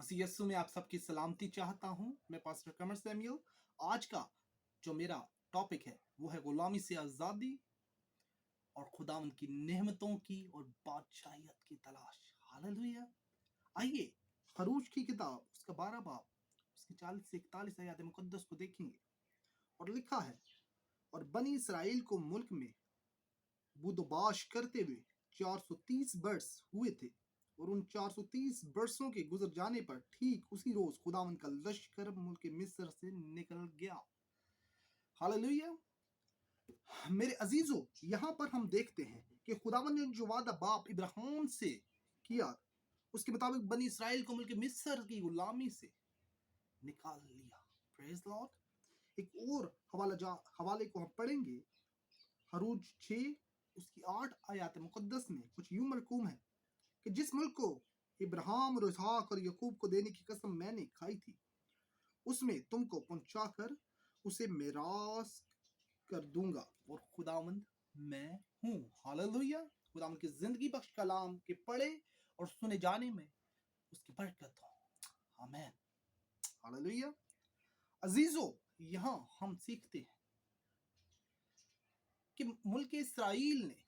मसीह यीशु में आप सबकी सलामती चाहता हूं। मैं पास्टर कमर सैमुअल। आज का जो मेरा टॉपिक है वो है गुलामी से आज़ादी और खुदावंद की नेमतों की और बादशाहियत की तलाश। हालेलुया। आइए खरूज की किताब उसका 12 बाब उसकी 40 से 41 आयत मुकद्दस को देखेंगे। और लिखा है, और बनी इसराइल को मुल्क में बुदबाश करते हुए 430 बरस हुए थे, और उन 430 बरसों के गुजर जाने पर ठीक उसी रोज खुदावन का लश्कर मुल्क मिस्र से निकल गया। हालेलुया। मेरे अजीजों, यहाँ पर हम देखते हैं कि खुदावन ने जो वादा बाप इब्राहिम से किया उसके मुताबिक बनी इसराइल को मुल्क मिस्र की गुलामी से निकाल लिया। Praise Lord. एक और हवाले को हम पढ़ेंगे। खरूज 6 उसकी 8 आयत मुकद्दस में कुछ यूं मरकूम है कि जिस मुल्क को इब्राहिम और इसहाक और यकूब को देने की कसम मैंने खाई थी, उसमें तुमको पहुंचाकर उसे मिरास कर दूंगा, और खुदावंद मैं हूं। हालेलुया। खुदावंद की जिंदगी बख्श कलाम के पढ़े और सुने जाने में उसकी बरकत हो। आमीन। हालेलुया। अजीजों, यहां हम सीखते हैं कि मुल्क इसराइल ने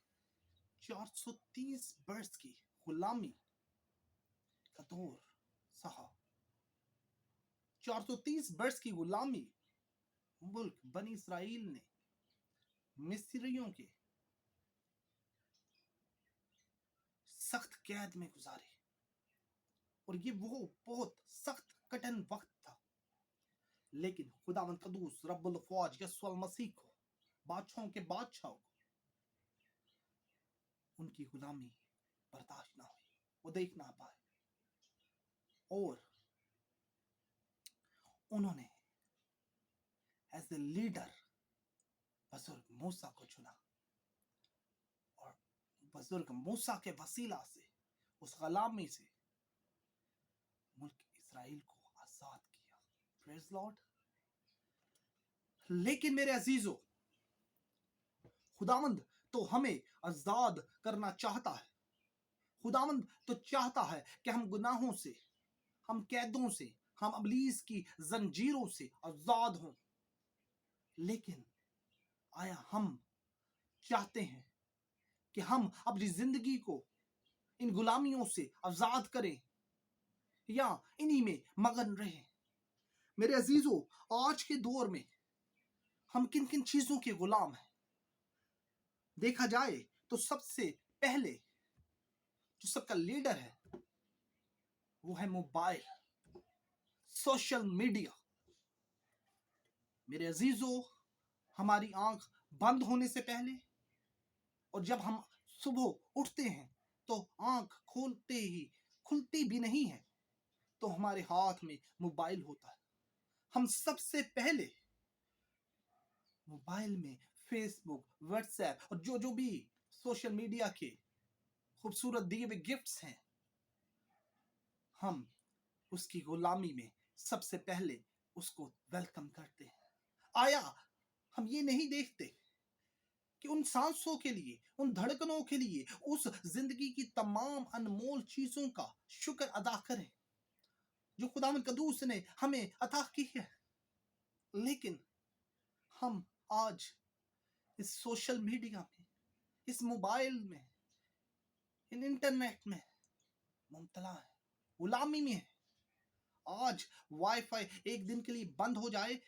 430 बरस की गुलामी का दौर सहा। 430 बरस की गुलामी मुल्क बनी इसराइल ने मिस्रियों के सख्त कैद में गुजारे, और ये वो बहुत सख्त कठिन वक्त था। लेकिन खुदावंद कदूस रब्बुल फौज यस्सुअल मसीह को, बादशाहों के बादशाह को, उनकी गुलामी बर्दाश्त ना हुई, वो देख ना पाए, और उन्होंने एज ए लीडर बुजुर्ग मूसा को चुना, और बुजुर्ग मूसा के वसीला से उस गुलामी से मुल्क इसराइल को आजाद किया। Praise Lord. लेकिन मेरे अजीजों, खुदावंद तो हमें आजाद करना चाहता है। खुदावंद तो चाहता है कि हम गुनाहों से, हम कैदों से, हम अबलीस की जंजीरों से आजाद हों। लेकिन आया हम चाहते हैं कि हम अपनी जिंदगी को इन गुलामियों से आजाद करें या इन्हीं में मगन रहें? मेरे अजीजों, आज के दौर में हम किन किन चीजों के गुलाम हैं? देखा जाए तो सबसे पहले जो सबका लीडर है वो है मोबाइल, सोशल मीडिया। मेरे अजीजों, हमारी आंख बंद होने से पहले और जब हम सुबह उठते हैं तो आंख खोलते ही खुलती भी नहीं है तो हमारे हाथ में मोबाइल होता है। हम सबसे पहले मोबाइल में फेसबुक, व्हाट्सएप और जो जो भी सोशल मीडिया के खूबसूरत दिए हुए गिफ्ट्स हैं, हम उसकी गुलामी में सबसे पहले उसको वेलकम करते हैं। आया हम ये नहीं देखते कि उन सांसों के लिए, उन धड़कनों के लिए, उस जिंदगी की तमाम अनमोल चीजों का शुक्र अदा करें जो खुदावंद कदूस ने हमें अता की है। लेकिन हम आज इस सोशल मीडिया में, इस मोबाइल में, इन इंटरनेट में मुब्तला है, गुलामी में है। आज वाईफाई एक दिन के लिए बंद हो जाए,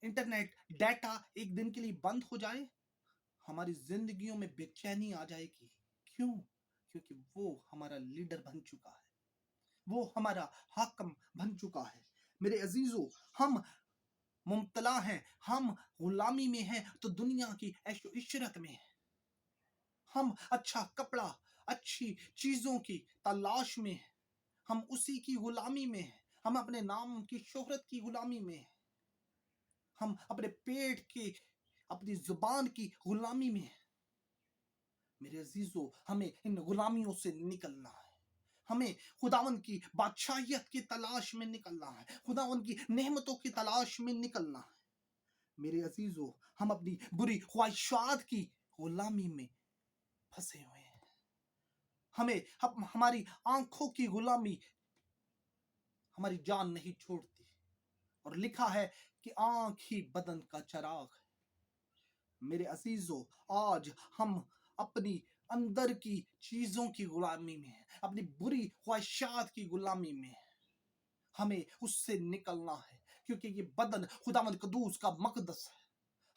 इंटरनेट डाटा एक दिन के लिए बंद हो जाए, हमारी जिंदगियों में बेचैनी आ जाएगी। क्यों? क्योंकि वो हमारा लीडर बन चुका है, वो हमारा हाकिम बन चुका है। मेरे अजीजों, हम मुब्तला हैं, हम गुलामी में हैं तो दुनिया की ऐशो इशरत में हैं। हम अच्छा कपड़ा, अच्छी चीजों की तलाश में हैं, हम उसी की गुलामी में हैं। हम अपने नाम की शोहरत की गुलामी में हैं, हम अपने पेट की, अपनी जुबान की गुलामी में हैं। मेरे अजीजों, हमें इन गुलामियों से निकलना है। हमें खुदावन की बादशाहियत की तलाश में निकलना है, खुदावन की नेमतों की तलाश में निकलना है। मेरे अजीजों, हम अपनी बुरी ख्वाहिशात की गुलामी में फंसे हुए हैं। हमें हमारी आंखों की गुलामी हमारी जान नहीं छोड़ती। और लिखा है कि आंख ही बदन का चराग है। मेरे अजीजों, आज हम अपनी अंदर की चीजों की गुलामी में हैं, अपनी बुरी ख्वाहिशात की गुलामी में हैं। हमें उससे निकलना है, क्योंकि ये बदन खुदावंद कदूस का मकदस है।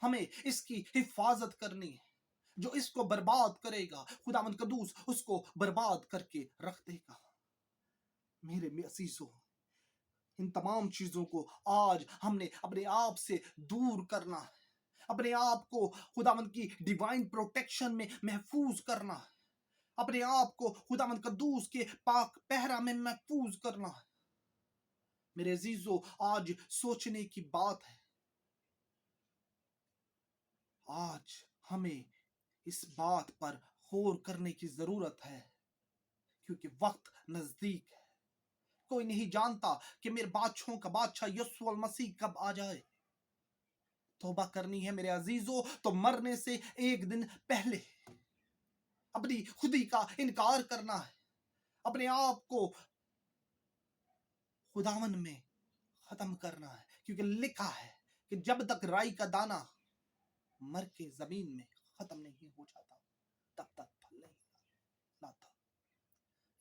हमें इसकी हिफाजत करनी है। जो इसको बर्बाद करेगा, खुदावंद कदूस उसको बर्बाद करके रख देगा। मेरे अजीजों, इन तमाम चीजों को आज हमने अपने आप से दूर करना है। अपने आप को खुदावंद की डिवाइन प्रोटेक्शन में महफूज करना है। अपने आप को खुदावंद कदूस के पाक पहरा में महफूज करना है। मेरे अजीजों, आज सोचने की बात है। आज हमें इस बात पर गौर करने की जरूरत है, क्योंकि वक्त नजदीक है। कोई नहीं जानता कि मेरे बादशाहों का बादशाह यीशु मसीह कब आ जाए। तौबा करनी है मेरे अजीजों, तो मरने से एक दिन पहले अपनी खुदी का इनकार करना है। अपने आप को खुदावन में खत्म करना है, क्योंकि लिखा है कि जब तक राई का दाना मर के जमीन में खत्म नहीं हो जाता, तब तक फल नहीं लाता।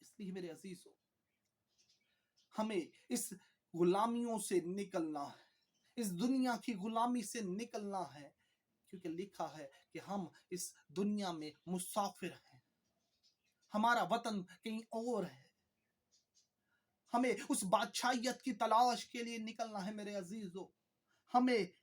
इसलिए मेरे अजीजों, हमें इस गुलामियों से निकलना है, इस दुनिया की गुलामी से निकलना है, क्योंकि लिखा है कि हम इस दुनिया में मुसाफिर हैं। हमारा वतन कहीं और है। हमें उस बादशाहियत की तलाश के लिए निकलना है मेरे अजीजों। हमें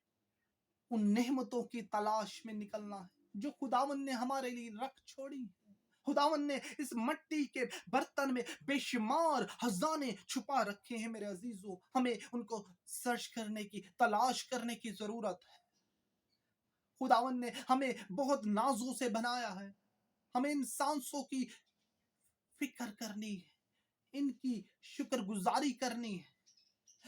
उन नेमतों की तलाश में निकलना है जो खुदावन ने हमारे लिए रख छोड़ी है। खुदावन ने इस मिट्टी के बर्तन में बेशुमार खजाने छुपा रखे हैं मेरे अजीजों। हमें उनको सर्च करने की, तलाश करने की जरूरत है। खुदावन ने हमें बहुत नाजों से बनाया है। हमें इन सांसों की फिक्र करनी है, इनकी शुक्रगुजारी करनी है।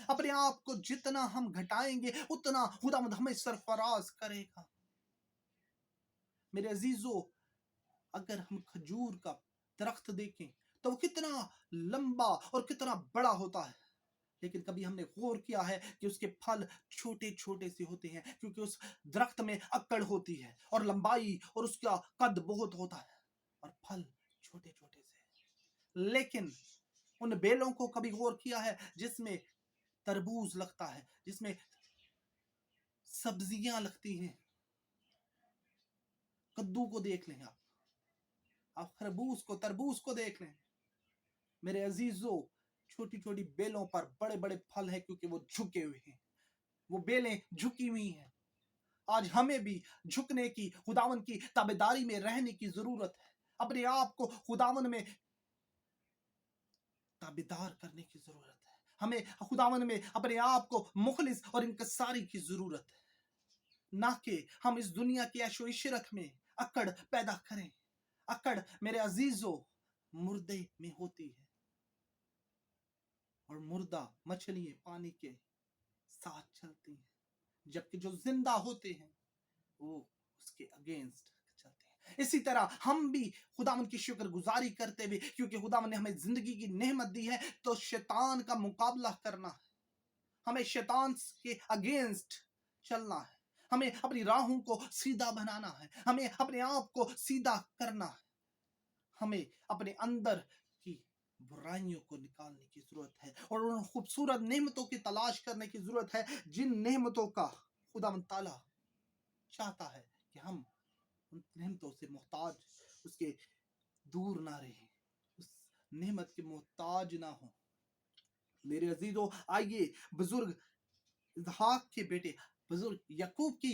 अपने आप को जितना हम घटाएंगे, उतना खुदावंद हमें सरफराज करेगा। मेरे अजीजों, अगर हम खजूर का दरख्त देखें तो वो कितना लंबा और कितना बड़ा होता है, लेकिन कभी हमने गौर किया है कि उसके फल छोटे छोटे से होते हैं, क्योंकि उस दरख्त में अक्कड़ होती है और लंबाई और उसका कद बहुत होता है और फल छोटे छोटे से। लेकिन उन बेलों को कभी गौर किया है जिसमें तरबूज लगता है, जिसमें सब्जियां लगती हैं? कद्दू को देख लें, आप खरबूज को, तरबूज को देख लें। मेरे अजीजों, छोटी छोटी बेलों पर बड़े बड़े फल हैं, क्योंकि वो झुके हुए हैं, वो बेलें झुकी हुई हैं। आज हमें भी झुकने की, खुदावन की ताबेदारी में रहने की जरूरत है। अपने आप को खुदावन में ताबेदार करने की जरूरत है। हमें खुदावन में अपने आप को मुखलिस और इनकसारी की जरूरत है, ना कि हम इस दुनिया की ऐशो इशरत में अकड़ पैदा करें। अकड़ मेरे अजीजों मुर्दे में होती है, और मुर्दा मछलियां पानी के साथ चलती हैं, जबकि जो जिंदा होते हैं वो उसके अगेंस्ट चलते हैं। इसी तरह हम भी खुदावन की शुक्रगुजारी करते हुए, क्योंकि खुदावन ने हमें जिंदगी की नेमत दी है, तो शैतान का मुकाबला करना है। हमें शैतान के अगेंस्ट चलना है। हमें अपनी राहों को सीधा बनाना है। हमें अपने आप को सीधा करना है। हमें अपने अंदर की बुराइयों को निकालने की जरूरत है और उन खूबसूरत नेमतों की तलाश करने की जरूरत है, जिन नेमतों का खुदावंद ताला चाहता है कि हम उन नेमतों से मोहताज, उसके दूर ना रहें, उस नेमत के मोहताज ना हो। मेरे अजीजों, आइए बुजुर्ग इसहाक के बेटे बुजुर्ग याकूब की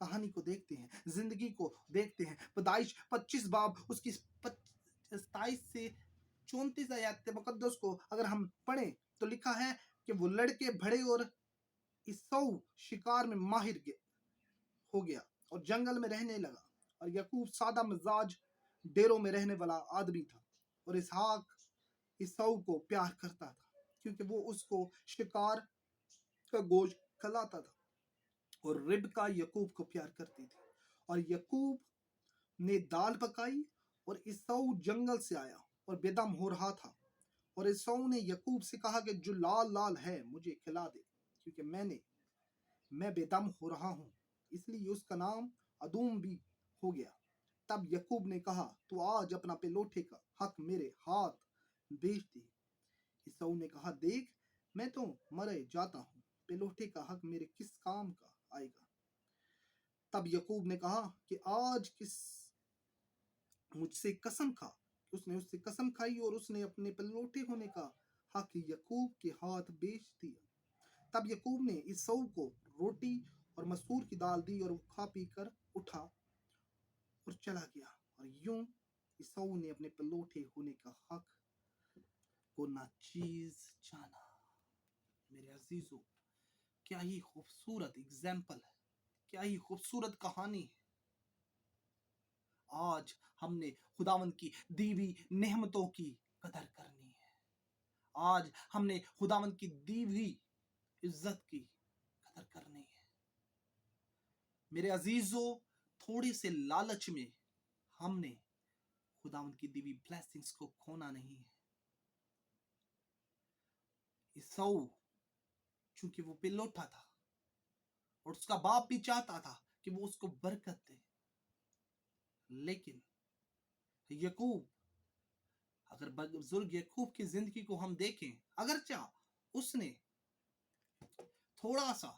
कहानी को देखते हैं, जिंदगी को देखते हैं। पैदाइश 25 बाब उसकी 27 से 34 आयत मुकद्दस को अगर हम पढ़ें तो लिखा है कि वो लड़के बड़े और इसौ शिकार में माहिर हो गया और जंगल में रहने लगा। और याकूब सादा मिजाज डेरों में रहने वाला आदमी था, और इसहाक इसौ को प्यार करता था, क्योंकि वो उसको शिकार का गोश्त खिलाता था। और रिबका याकूब को प्यार करती थी। और याकूब ने दाल पकाई, और इसौ जंगल से आया और बेदम हो रहा था, और ईसाऊ ने याकूब से कहा कि जो लाल लाल है मुझे खिला दे, क्योंकि मैं बेदम हो रहा हूँ। इसलिए उसका नाम अदूम भी हो गया। तब याकूब ने कहा, तू आज अपना पिलोठे का हक मेरे हाथ बेच दे। ईसाऊ ने कहा, देख, मैं तो मरे जाता हूँ, पिलोठे का हक मेरे किस काम का आएगा। तब याकूब ने कहा कि आज किस मुझसे कसम खा। उसने उससे कसम खाई और उसने अपने पिलोठे होने का हक याकूब के हाथ बेच दिया। तब याकूब ने ईसाऊ को रोटी और मसूर की दाल दी और वो खा पी कर उठा और चला गया। और यूं ईसाऊ ने अपने पिलोठे होने का हक को नाचीज जाना। मेरे अजीजों, क्या ही खूबसूरत एग्जाम्पल है, क्या ही खूबसूरत कहानी है। आज हमने खुदावंद की दी हुई नेमतों की कदर करनी है। आज हमने खुदावंद की दी हुई इज्जत की कदर करनी है। मेरे अजीजों, थोड़े से लालच में हमने खुदावंद की दी हुई ब्लेसिंग्स को खोना नहीं है। ईसाऊ चूंकि वो पिलोठा था और उसका बाप भी चाहता था कि वो उसको बरकत दे, लेकिन याकूब, अगर बुजुर्ग याकूब की जिंदगी को हम देखें, अगरचे उसने थोड़ा सा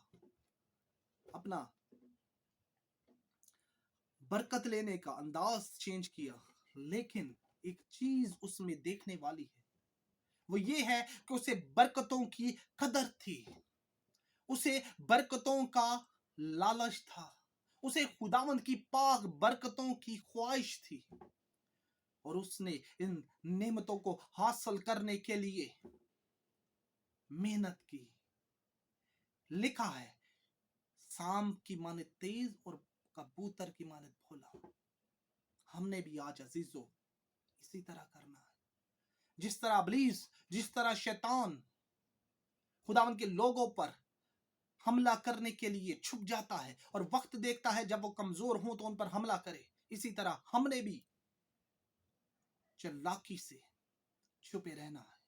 अपना बरकत लेने का अंदाज चेंज किया, लेकिन एक चीज उसमें देखने वाली है, वो ये है कि उसे बरकतों की कदर थी, उसे बरकतों का लालच था, उसे खुदावंद की पाक बरकतों की ख्वाहिश थी, और उसने इन नेमतों को हासिल करने के लिए मेहनत की। लिखा है, सांप की माने तेज और कबूतर की माने भोला। हमने भी आज अजीजों इसी तरह करना है। जिस तरह इब्लीस, जिस तरह शैतान खुदावंद के लोगों पर हमला करने के लिए छुप जाता है और वक्त देखता है जब वो कमजोर हों तो उन पर हमला करे, इसी तरह हमने भी चालाकी से छुपे रहना है।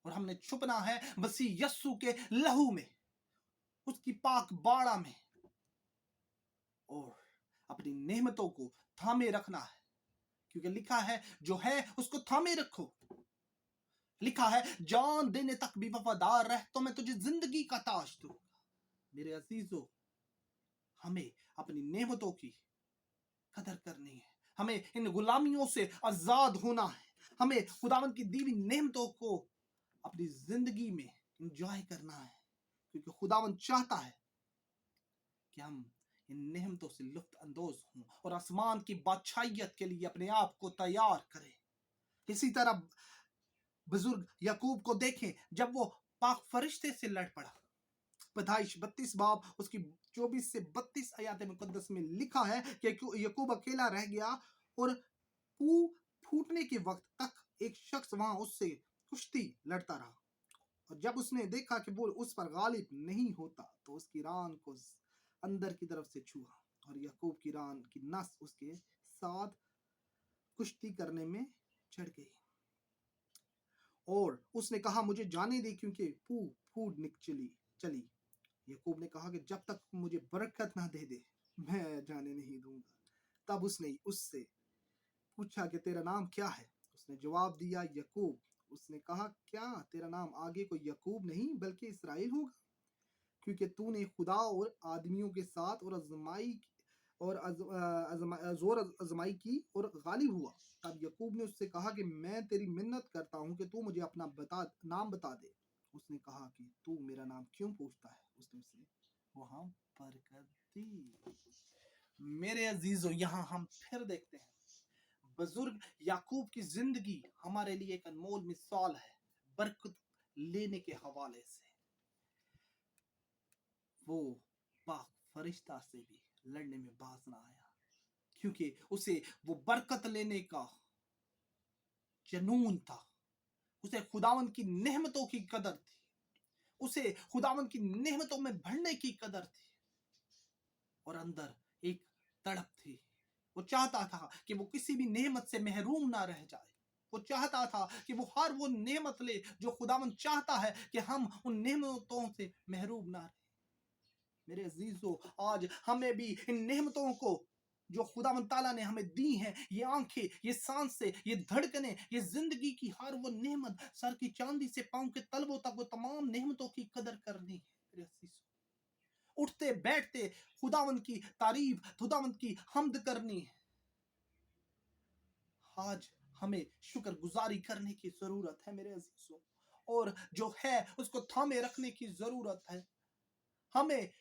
और हमने छुपना है मसीह यस्सु के लहू में, उसकी पाक बाड़ा में, और अपनी नेमतों को थामे रखना है, क्योंकि लिखा है जो है उसको थामे रखो। लिखा है जान देने तक भी वफादार रह तो मैं तुझे जिंदगी का ताज दूंगा। मेरे अजीजों, हमें अपनी नेमतों की कदर करनी है, हमें इन गुलामियों से आजाद होना है, हमें खुदावंद की दी हुई नेमतों को अपनी जिंदगी में एंजॉय करना है, क्योंकि खुदावंद चाहता है कि हम इन नेमतों से लुत्फ अंदोज हों और आसमान की बादशाहियत के लिए अपने आप को तैयार करें। इसी तरह बुजुर्ग याकूब को देखें, जब वो पाक फरिश्ते से लड़ पड़ा, पैदाइश 32 बाब उसकी 24 से 32 आयात मुकद्दस में लिखा है कि याकूब अकेला रह गया और फूटने के वक्त तक एक शख्स वहां उससे कुश्ती लड़ता रहा, और जब उसने देखा कि वो उस पर गालिब नहीं होता तो उसकी रान को अंदर की तरफ से छुआ और याकूब की रान की नस उसके साथ कुश्ती करने में चढ़ गई, और उसने कहा मुझे जाने दे, क्योंकि फूट चली। याकूब ने कहा कि जब तक मुझे बरकत ना दे दे मैं जाने नहीं दूंगा। तब उसने उससे पूछा कि तेरा नाम क्या है? उसने जवाब दिया याकूब। उसने कहा क्या तेरा नाम आगे कोई याकूब नहीं बल्कि इसराइल होगा, क्योंकि तूने खुदा और आदमियों के साथ और जोर आजमाई की और गालिब हुआ। तब याकूब ने उससे कहा कि मैं तेरी मिन्नत करता हूँ कि तू मुझे अपना नाम बता दे। उसने कहा कि तू मेरा नाम क्यों पूछता है? उसने उसे वहां बरकत दी। मेरे अजीजों, यहाँ हम फिर देखते हैं बुजुर्ग याकूब की जिंदगी हमारे लिए एक अनमोल मिसाल है बरकत लेने के हवाले से। वो पाक फरिश्ता से भी लड़ने में बाज ना आया, क्योंकि उसे वो बरकत लेने का जुनून था, उसे खुदावंद की नेमतों की कदर थी, उसे खुदावंद की नेमतों में बढ़ने की कदर थी, और अंदर एक तड़प थी। वो चाहता था कि वो किसी भी नेमत से महरूम ना रह जाए। वो चाहता था कि वो हर वो नेमत ले जो खुदावन चाहता है कि हम उन नेमतों से महरूम ना रहे। मेरे अजीजों, आज हमें भी इन नेमतों को जो खुदावन ताला ने हमें दी हैं, ये आंखें, ये सांसें, ये धड़कनें, ये जिंदगी की हर वो नेमत, सर की चांदी से पांव के तलवों तक वो तमाम नेमतों की कदर करनी है। मेरे अजीजों, उठते बैठते खुदावन की तारीफ, खुदावन की हम्द करनी है। आज हमें शुक्रगुजारी करने की जरूरत है मेरे अजीजों, और जो है उसको थामे रखने की जरूरत है। हमें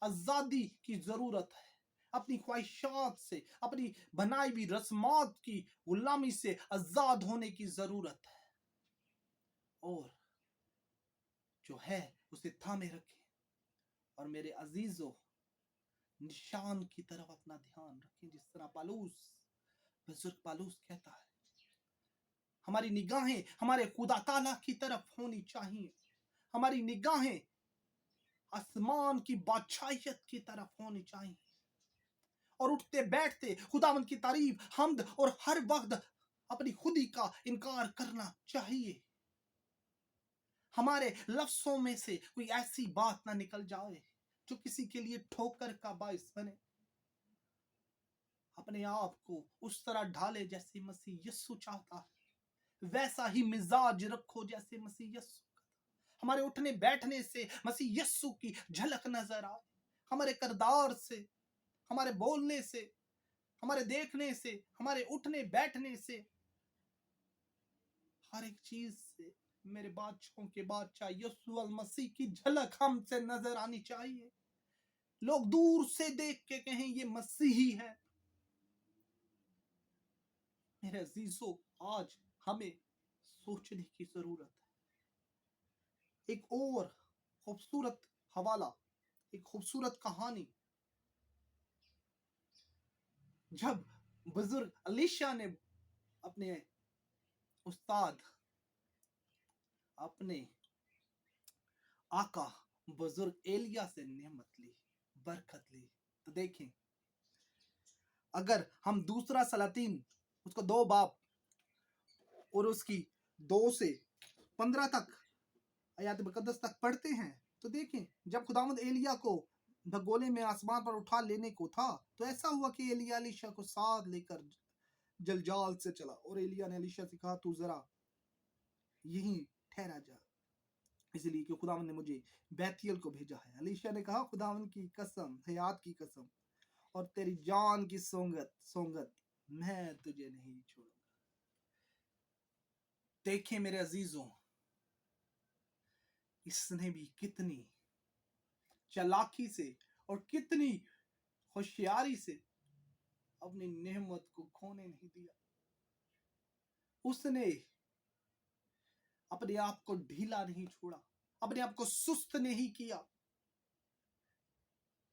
आजादी की जरूरत है, अपनी ख्वाहिशात से, अपनी बनाई हुई रस्मात की गुलामी से आजाद होने की जरूरत है, और जो है उसे थामे रखें। और मेरे अजीजों, निशान की तरफ अपना ध्यान रखें, जिस तरह बुजुर्ग पालूस कहता है, हमारी निगाहें हमारे खुदा ताला की तरफ होनी चाहिए, हमारी निगाहें आसमान की बादशाहियत की तरफ होनी चाहिए, और उठते बैठते खुदावन की तारीफ, हम्द और हर वक्त अपनी खुदी का इनकार करना चाहिए। हमारे लफ्जों में से कोई ऐसी बात ना निकल जाए जो किसी के लिए ठोकर का बायस बने। अपने आप को उस तरह ढाले जैसे मसीह यीशु चाहता है, वैसा ही मिजाज रखो जैसे मसीह यीशु का था। हमारे उठने बैठने से मसीह यीशु की झलक नजर आए, हमारे किरदार से, हमारे बोलने से, हमारे देखने से, हमारे उठने बैठने से, हर एक चीज से मेरे बादशाहों के बादशाह यीशु मसीह की झलक हमसे नजर आनी चाहिए। लोग दूर से देख के कहें ये मसीही है। मेरे अजीजों, आज हमें सोचने की जरूरत है। एक और खूबसूरत हवाला, एक खूबसूरत कहानी, जब बुजुर्ग अलीशा ने अपने उस्ताद, अपने आका बुजुर्ग एलिया से नेमत ली, बरकत ली, तो देखें, अगर हम दूसरा सलातीन उसको 2 बाब और उसकी 2 से 15 तक आयत मुकद्दस तक पढ़ते हैं, तो देखें, जब खुदावंद एलिया को भगोले में आसमान पर उठा लेने को था, तो ऐसा हुआ कि एलिया एलीशा को साथ लेकर जलजाल से चला, और एलिया ने एलीशा से कहा, तू जरा यहीं ठहरा जा, इसलिए कि खुदावंद ने मुझे बैतूल को भेजा है। एलीशा ने कहा, खुदावंद की कसम, हयात की कसम और तेरी जान की सोंगत, मैं तुझे नहीं छोड़ूंगा। देखें मेरे अजीजों, इसने भी कितनी चालाकी से और कितनी होशियारी से अपनी नेमत को खोने नहीं दिया। उसने अपने आप को ढीला नहीं छोड़ा, अपने आप को सुस्त नहीं किया,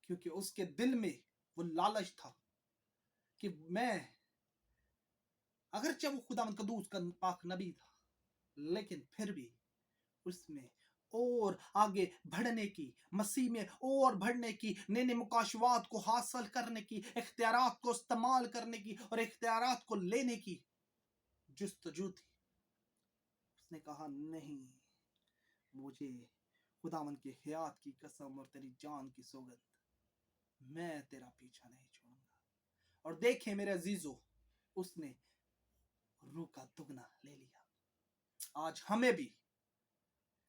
क्योंकि उसके दिल में वो लालच था कि मैं, अगरचे वो खुदावंद कदूस का पाक नबी था, लेकिन फिर भी उसमें और आगे बढ़ने की, मसीह में और बढ़ने की, नए नए मुकाशवात को हासिल करने की, इख्तियारात को इस्तेमाल करने की और इख्तियारात को लेने की जुस्तजू थी। उसने कहा, नहीं, मुझे खुदावंद के हयात की कसम और तेरी जान की सौगंध, मैं तेरा पीछा नहीं छोड़ूंगा। और देखें मेरे अजीजों, उसने रूह का दुगना ले लिया। आज हमें भी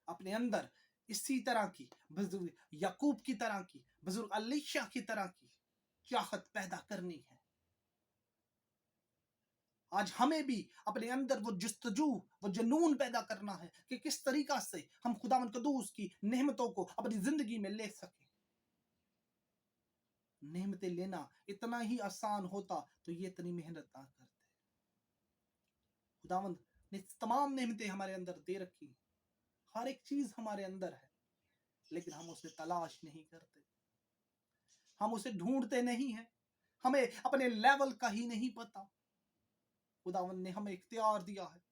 अपने अंदर इसी तरह की, बुजुर्ग याकूब की तरह की, बुजुर्ग अलीशा की तरह की चाहत पैदा करनी है। आज हमें भी अपने अंदर वो जुस्तजू, वो जुनून पैदा करना है कि किस तरीका से हम खुदावंद कदूस की नेमतों को अपनी जिंदगी में ले सकें। नेमतें लेना इतना ही आसान होता तो ये इतनी मेहनत ना करते। खुदावंद ने तमाम नेमतें हमारे अंदर दे रखी, हर एक चीज हमारे अंदर है, लेकिन हम उसे तलाश नहीं करते, हम उसे ढूंढते नहीं हैं, हमें अपने लेवल का ही नहीं पता। खुदावंद ने हमें इख्तियार दिया है,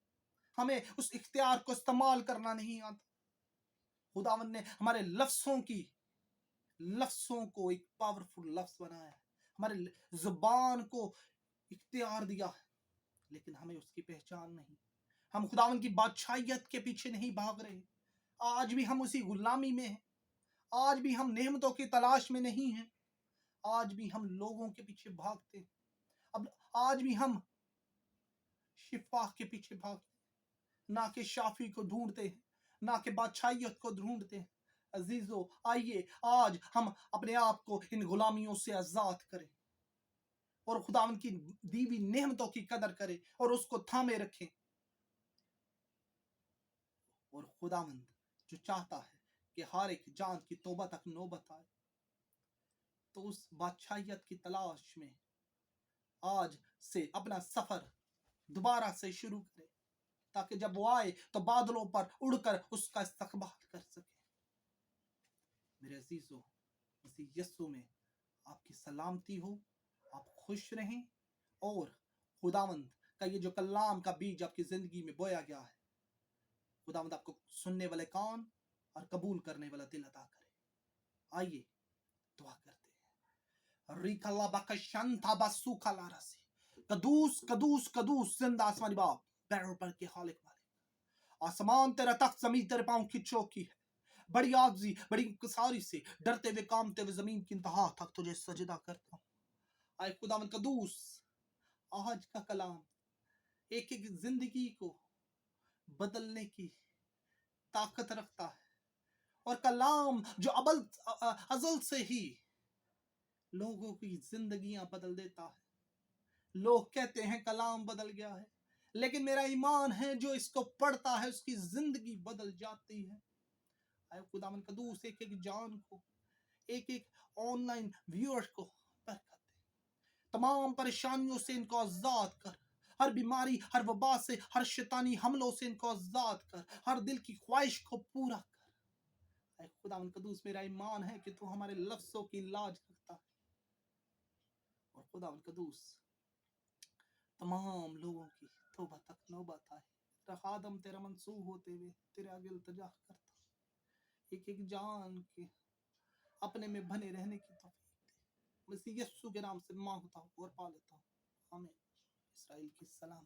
हमें उस इख्तियार को इस्तेमाल करना नहीं आता। खुदावंद ने हमारे लफ्जों को एक पावरफुल लफ्ज बनाया है, हमारे जुबान को इख्तियार दिया है, लेकिन हमें उसकी पहचान नहीं। हम खुदावन की बादशाहियत के पीछे नहीं भाग रहे। आज भी हम उसी गुलामी में हैं। आज भी हम नेमतों की तलाश में नहीं हैं। आज भी हम लोगों के पीछे भागते हैं। अब आज भी हम शिफा के पीछे भागते हैं, ना कि शाफी को ढूंढते हैं, ना कि बादशाहियत को ढूंढते हैं। अजीजों, आइए आज हम अपने आप को इन गुलामियों से आजाद करें और खुदावंद की दी हुई नेमतों की कदर करें और उसको थामे रखें। और खुदावंद जो चाहता है कि हर एक जान की तौबा तक नौबत आए, तो उस बादशाहियत की तलाश में आज से अपना सफर दोबारा से शुरू करें, ताकि जब वो आए तो बादलों पर उड़कर उसका इस्तकबाल कर सके। मेरे अजीजों, मसीह यस्सु में आपकी सलामती हो, आप खुश रहें और खुदावंद का ये जो कलाम का बीज आपकी जिंदगी में बोया गया है, खुदावंद आपको सुनने वाले कान और कबूल करने वाला दिल अता करे। आइए दुआ करते हैं। रिकल्ला बकशंता बसुकला रसी, कदूस कदूस कदूस जिंदा आसमानी बाप, पैरों पर के खालिक वाले, आसमान तेरा तख्त, जमीन तेरे पांव की चौकी है। बड़ी आजी, बड़ी इंकिसारी से डरते हुए कांपते हुए जमीन की इंतहा तक तुझे सजदा करता हूँ। आए खुदावंद कदूस, आज का कलाम एक एक जिंदगी को बदलने की ताकत रखता है, और कलाम जो अजल से ही लोगों की जिंदगियां बदल देता है। लोग कहते हैं कलाम बदल गया है, लेकिन मेरा ईमान है जो इसको पढ़ता है उसकी जिंदगी बदल जाती है। आए खुदावंद कदूस, एक एक जान को, एक एक ऑनलाइन व्यूअर को बरकत दे। तमाम परेशानियों से इनको आजाद कर, हर बीमारी, हर वबा से, हर शैतानी हमलों से इनको आजाद कर, हर दिल की ख्वाहिश को पूरा कर। खुदावंद कदूस, मेरा ईमान है कि तू हमारे लफ्जों की लाज रखता है। और खुदावंद कदूस, तमाम लोगों की तौबा तक नौबत आए। तेरा खादम, तेरा मंसूब होते हुए तेरे आगे इल्तिजा करता, एक एक जान के अपने में बने रहने की तौफीक दे। मसीह यस्सु के नाम से मांगता हूँ और पा लेता हूँ, आमीन। इसराइल की सलाम।